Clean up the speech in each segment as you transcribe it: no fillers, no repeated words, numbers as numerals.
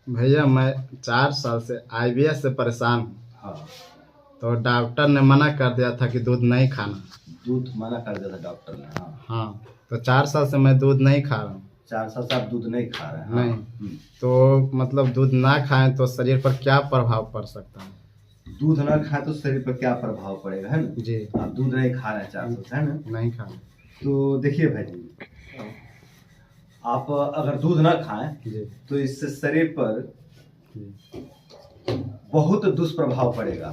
भैया मैं 4 साल से आईबीएस से परेशान हूँ। हाँ, तो डॉक्टर ने मना कर दिया था कि दूध नहीं खाना। दूध मना कर दिया था डॉक्टर ने। हाँ, हाँ, तो 4 साल से मैं दूध नहीं खा रहा हूँ। 4 साल से आप दूध नहीं खा रहे हैं? हाँ। नहीं। तो मतलब दूध ना खाएं तो शरीर पर क्या प्रभाव पड़ सकता है? दूध ना खाए तो शरीर पर क्या प्रभाव पड़ेगा, है ना? जी। आप दूध नहीं खा रहे हैं 4 साल से, है ना? नहीं खाना। तो देखिए भाई जी, आप अगर दूध ना खाएं जी। तो इससे शरीर पर जी। बहुत दुष्प्रभाव पड़ेगा।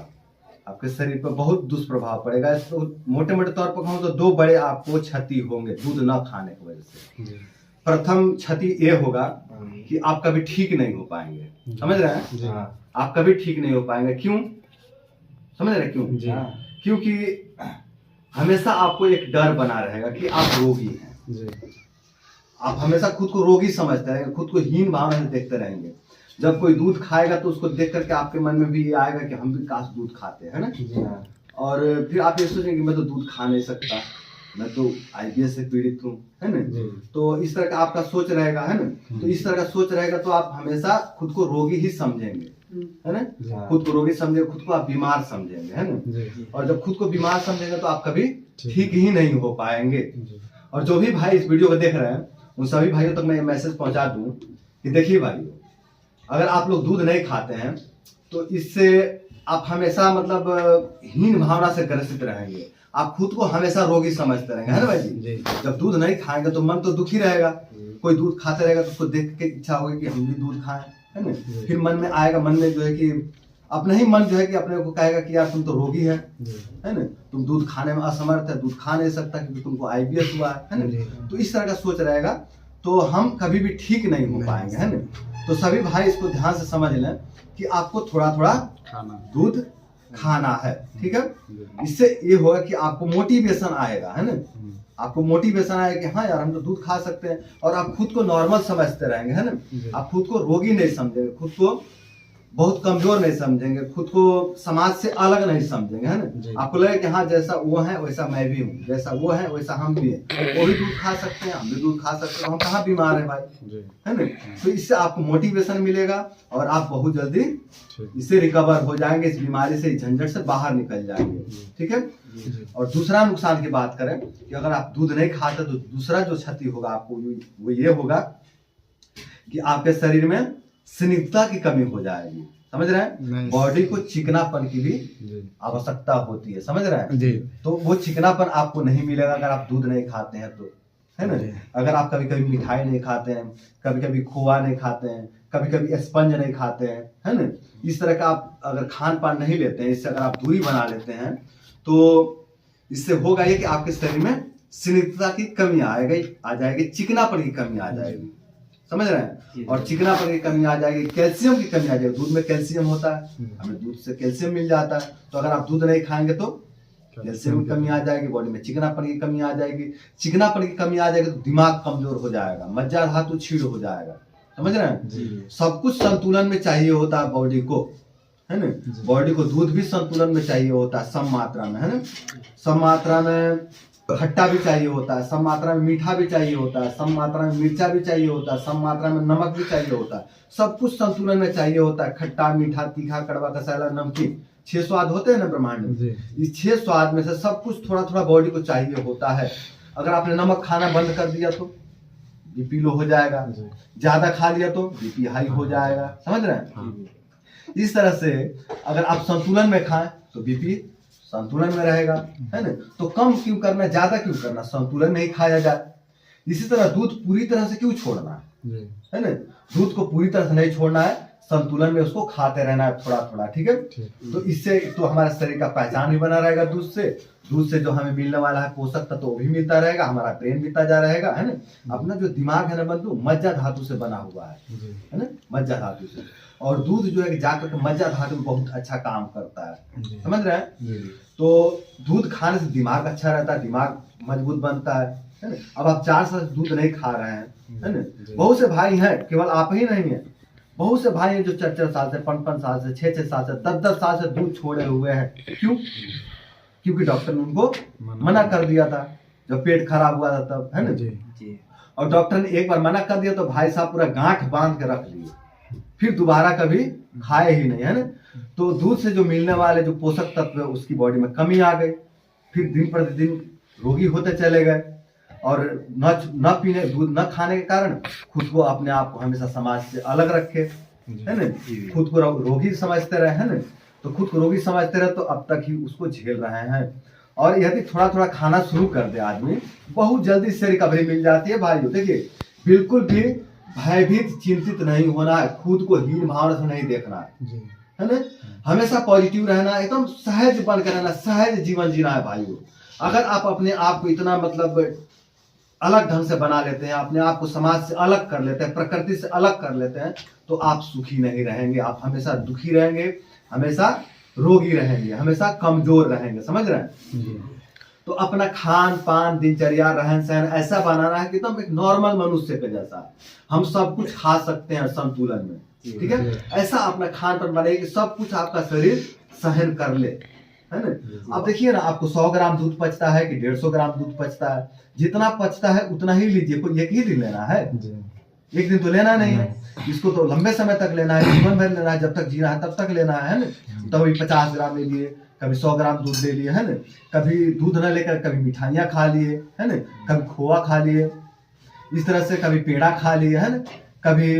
आपके शरीर पर बहुत दुष्प्रभाव पड़ेगा। इसको मोटे मोटे तौर पर कहूँ तो 2 बड़े आपको क्षति होंगे दूध ना खाने की वजह से। जी। प्रथम क्षति ये होगा कि आप कभी ठीक नहीं हो पाएंगे। समझ रहे हैं? जी। आप कभी ठीक नहीं हो पाएंगे। क्यों? समझ रहे हैं क्यों? जी। क्योंकि हमेशा आपको एक डर बना रहेगा कि आप रोगी हैं। जी। आप हमेशा खुद को रोगी समझते रहेंगे, खुद को हीन भावना से देखते रहेंगे। जब कोई दूध खाएगा तो उसको देख करके आपके मन में भी ये आएगा कि हम भी काश दूध खाते हैं, है ना? और फिर आप ये सोचेंगे कि मैं तो दूध खा नहीं सकता, मैं तो आईबीएस से पीड़ित हूँ, है ना? तो इस तरह का आपका सोच रहेगा, है ना? तो इस तरह का सोच रहेगा तो आप हमेशा खुद को रोगी ही समझेंगे, है ना? खुद को रोगी समझेंगे, खुद को आप बीमार समझेंगे, है ना? और जब खुद को बीमार समझेंगे तो आप कभी ठीक ही नहीं हो पाएंगे। और जो भी भाई इस वीडियो को देख रहे हैं उन सभी भाइयों तक मैं ये मैसेज पहुंचा दूं कि देखिए भाइयों, अगर आप लोग दूध नहीं खाते हैं तो इससे आप हमेशा मतलब हीन भावना से ग्रसित रहेंगे। आप खुद को हमेशा रोगी समझते रहेंगे, है ना भाई जी? जब दूध नहीं खाएंगे तो मन तो दुखी रहेगा। कोई दूध खाते रहेगा तो उसको देख के इच्छा होगी कि हम भी दूध खाएं, है ना? फिर मन में आएगा, मन में जो है कि अपना ही मन जो है कि अपने को कहेगा कि यार तुम तो रोगी है ना? तुम दूध खाने में असमर्थ है, दूध खा नहीं सकता क्योंकि तुमको आईबीएस हुआ है ना? तो इस तरह का सोच रहेगा तो हम कभी भी ठीक नहीं हो पाएंगे, है ना? तो सभी भाई इसको ध्यान से समझ लें कि आपको थोड़ा थोड़ा दूध खाना है, ठीक है? इससे ये होगा कि आपको मोटिवेशन आएगा, है ना? आपको मोटिवेशन आएगा कि हाँ यार हम तो दूध खा सकते हैं, और आप खुद को नॉर्मल समझते रहेंगे, है ना? आप खुद को रोगी नहीं समझेंगे, खुद को बहुत कमजोर नहीं समझेंगे, खुद को समाज से अलग नहीं समझेंगे, है ना? आपको लगेगा कि हाँ जैसा वो है वैसा मैं भी हूँ, जैसा वो है वैसा हम भी हैं, वो भी दूध खा सकते हैं, हम भी दूध खा सकते हैं, हम कहाँ बीमार हैं भाई, है ना? तो इससे आपको मोटिवेशन मिलेगा और आप बहुत जल्दी इससे रिकवर हो जाएंगे, इस बीमारी से, इस झंझट से बाहर निकल जाएंगे, ठीक है? और दूसरा नुकसान की बात करें कि अगर आप दूध नहीं खाते तो दूसरा जो क्षति होगा आपको वो ये होगा कि आपके शरीर में स्निग्धता की कमी हो जाएगी। समझ रहे हैं? बॉडी को चिकनापन की भी आवश्यकता होती है, समझ रहे हैं? तो वो चिकनापन आपको नहीं मिलेगा अगर आप दूध नहीं खाते हैं तो, है ना? अगर आप कभी कभी मिठाई नहीं खाते हैं, कभी कभी खोआ नहीं खाते हैं, कभी कभी स्पंज नहीं खाते हैं, है ना? इस तरह का आप अगर खान पान नहीं लेते हैं, इससे अगर आप दूरी बना लेते हैं तो इससे होगा ये कि आपके शरीर में स्निग्धता की कमी आ जाएगी, चिकनापन की कमी आ जाएगी, समझ रहे हैं? और चिकनापन की कमी आ जाएगी, कैल्शियम की कमी आ जाएगी। दूध में कैल्शियम होता है, हमें दूध से कैल्शियम मिल जाता है, तो अगर आप दूध नहीं खाएंगे तो कैल्शियम की कमी आ जाएगी, बॉडी में चिकनापन की कमी आ जाएगी। चिकनापन की कमी आ जाएगी तो दिमाग कमजोर हो जाएगा, मज्जा धातु क्षीण हो जाएगा, समझ रहे हैं? सब कुछ संतुलन में चाहिए होता है बॉडी को, है ना? बॉडी को दूध भी संतुलन में चाहिए होता है, सम मात्रा में, है ना? सम मात्रा में खट्टा भी चाहिए होता है, सम मात्रा में मीठा भी चाहिए होता है, सम मात्रा में मिर्चा भी चाहिए होता है, सम मात्रा में नमक भी चाहिए होता है। सब कुछ संतुलन में चाहिए होता है। खट्टा, मीठा, तीखा, कड़वा, कसाला, नमकीन, 6 स्वाद होते हैं ना ब्रह्मांड में। इस 6 स्वाद में से सब कुछ थोड़ा थोड़ा बॉडी को चाहिए होता है। अगर आपने नमक खाना बंद कर दिया तो बीपी लो हो जाएगा, ज्यादा खा लिया तो बीपी हाई हो जाएगा, समझ रहे हैं? इस तरह से अगर आप संतुलन में खाएं तो बीपी संतुलन में रहेगा, है ना? तो कम क्यों करना, ज्यादा क्यों करना, संतुलन में ही खाया जाए। इसी तरह दूध पूरी तरह से क्यों छोड़ना है ना? दूध को पूरी तरह से नहीं छोड़ना है, संतुलन में उसको खाते रहना है थोड़ा थोड़ा, ठीक है? तो इससे तो हमारा शरीर का पहचान भी बना रहेगा। दूध से जो हमें मिलने वाला है पोषक तत्व वो भी मिलता रहेगा, हमारा ब्रेन भी ताजा रहेगा, है ना? अपना जो दिमाग है ना बंधु, मज्जा धातु से बना हुआ है ना? मज्जा धातु से, और दूध जो है जाकर के मज्जा धातु में बहुत अच्छा काम करता है, समझ रहे हैं? तो दूध खाने से दिमाग अच्छा रहता है, दिमाग मजबूत बनता है ना? अब आप 4 साल से दूध नहीं खा रहे हैं, है ना? बहुत से भाई हैं, केवल आप ही नहीं है, बहुत से भाई हैं जो 4-4 साल से, 5-5 साल से, 6-6 साल से, 10-10 साल से दूध छोड़े हुए हैं। क्यों? क्योंकि डॉक्टर ने उनको मना कर दिया था जब पेट खराब हुआ था तब, है ना? और डॉक्टर ने एक बार मना कर दिया तो भाई साहब पूरा गांठ बांध के रख लिए, फिर दोबारा कभी खाए ही नहीं, है ना। तो दूध से जो मिलने वाले जो पोषक तत्व है उसकी बॉडी में कमी आ गई, फिर दिन प्रतिदिन रोगी होते चले गए। और न पीने दूध न खाने के कारण खुद को अपने आप को हमेशा समाज से अलग रखे, है ना, खुद को रोगी समझते रहे, है ना। तो खुद को रोगी समझते रहे तो अब तक ही उसको झेल रहे हैं। और यदि थोड़ा थोड़ा खाना शुरू कर दे आदमी, बहुत जल्दी से रिकवरी मिल जाती है भाई। देखिए बिल्कुल भी भयभीत चिंतित नहीं होना है, खुद को हीन भावना से नहीं देखना है ना। हमेशा पॉजिटिव रहना, एकदम सहज बन कर रहना, सहज जीवन जीना है भाइयों। अगर आप अपने आप को इतना मतलब अलग ढंग से बना लेते हैं, अपने आप को समाज से अलग कर लेते हैं, प्रकृति से अलग कर लेते हैं, तो आप सुखी नहीं रहेंगे, आप हमेशा दुखी रहेंगे, हमेशा रोगी रहेंगे, हमेशा कमजोर रहेंगे, समझ रहे हैं। तो अपना खान पान, दिनचर्या, रहन सहन ऐसा बनाना है कि एकदम एक नॉर्मल मनुष्य के जैसा हम सब कुछ खा सकते हैं संतुलन में, ठीक है। ऐसा अपना खान पान बने कि सब कुछ आपका शरीर सहन कर ले, है ना। अब देखिए ना, आपको 100 ग्राम दूध पचता है कि 150 ग्राम दूध पचता है, जितना पचता है उतना ही लीजिए। कोई एक ही दिन लेना है, एक दिन तो लेना नहीं है, इसको तो लंबे समय तक लेना है, जीवन भर लेना है, जब तक जीना है तब तक लेना है ना। कभी 50 ग्राम ले लिए, कभी 100 ग्राम दूध ले लिए, है ना। कभी दूध न लेकर कभी मिठाइयाँ खा लिए, है ना, कभी खोआ खा लिए, इस तरह से कभी पेड़ा खा लिए, है ना, कभी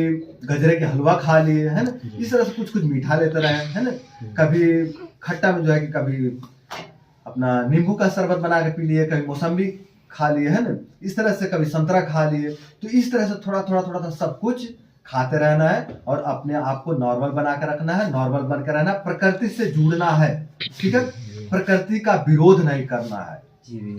गजरे के हलवा खा लिए, है ना। इस तरह से कुछ कुछ मीठा लेते रहे, है ना। कभी खट्टा में जो है कि कभी अपना नींबू का शरबत बना के पी लिए, कभी मौसम्बी खा लिए, है ना। इस तरह से कभी संतरा खा लिए। तो इस तरह से थोड़ा थोड़ा सब कुछ खाते रहना है और अपने आप को नॉर्मल बना के रखना है, नॉर्मल बनकर रहना, प्रकृति से जुड़ना है, ठीक है। प्रकृति का विरोध नहीं करना है,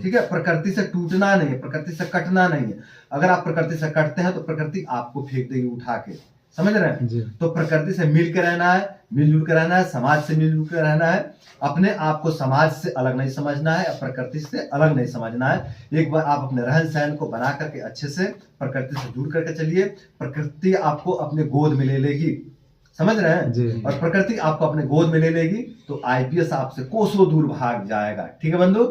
ठीक है। प्रकृति से टूटना नहीं है, प्रकृति से कटना नहीं है। अगर आप प्रकृति से कटते हैं तो प्रकृति आपको फेंक देगी उठा के, समझ रहे हैं। तो प्रकृति से मिल के रहना है, मिलजुल कर रहना है, समाज से मिलजुल कर रहना है। अपने आप को समाज से अलग नहीं समझना है, प्रकृति से अलग नहीं समझना है। एक बार आप अपने रहन सहन को बना करके अच्छे से प्रकृति से जुड़ करके चलिए, प्रकृति आपको अपने गोद में ले लेगी, समझ रहे हैं। और प्रकृति आपको अपने गोद में ले लेगी तो IPS आपसे कोसों दूर भाग जाएगा, ठीक है बंधु।